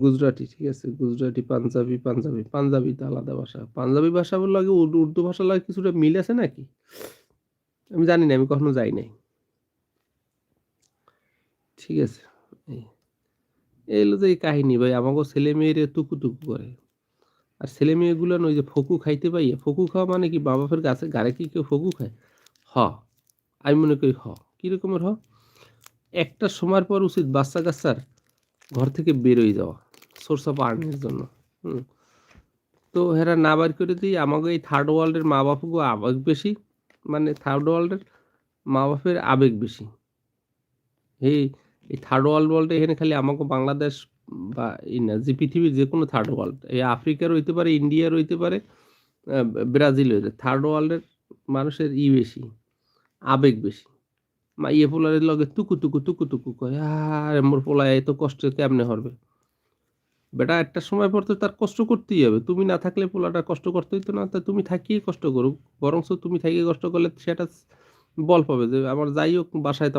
গুজরাটি, ঠিক আছে। গুজরাটি, পাঞ্জাবি, পাঞ্জাবি তো আলাদা ভাষা। পাঞ্জাবি ভাষার লাগে উর্দু ভাষার লাগে কিছুটা মিল আছে নাকি? আমি জানি না, আমি কখনো যাই নাই। ঠিক আছে। এই এই হলো যে এই কাহিনী ভাই, আমাগো ছেলে-মেয়েরে তুকু করে। আর ছেলে-মেয়েগুলো না ওই যে ফকু খাইতে পাইয়া, ফকু খাওয়া মানে কি মা বাপের গাছে গাড়ে কি কেউ ফকু খায়? হ। আমি মনে করি হ। কি রকমের হ? একটা সময়ের পর উচিত বাচ্চা-কাচ্চার ঘর থেকে বের হয়ে যাওয়া। সোর্স অফ আর্নিং এর জন্য। হুম? তো হেরা না বাইর করে দিয়ে আমাগো এই থার্ড ওয়ার্ল্ডের মা-বাপগো আবেগ বেশি। মানে থার্ড ওয়ার্ল্ডের মা-বাপের আবেগ বেশি। এই, এই থার্ড ওয়ার্ল্ড এখানে খালি আমাগো বাংলাদেশ বা না যে পৃথিবীর যেকোনো থার্ড ওয়ার্ল্ড। এই আফ্রিকার হইতে পারে, ইন্ডিয়ার হইতে পারে, ব্রাজিলের। থার্ড ওয়ার্ল্ডের মানুষের বেশি, আবেগ বেশি। মাইয়ে পোলারের লগে তুকু কয়। আরে মোর পোলায় এত কষ্ট কেমনে হরবে? বেটা একটা সময় পর তো তার কষ্ট করতেই হবে। তুমি না থাকলে পোলাটা কষ্ট করতে হইতো না। তা তুমি থাকিয়ে কষ্ট করুক। বরঞ্চ তুমি থাকিয়ে কষ্ট করলে সেটা বল পাবে যে আমার যাই হোক বাসায় তো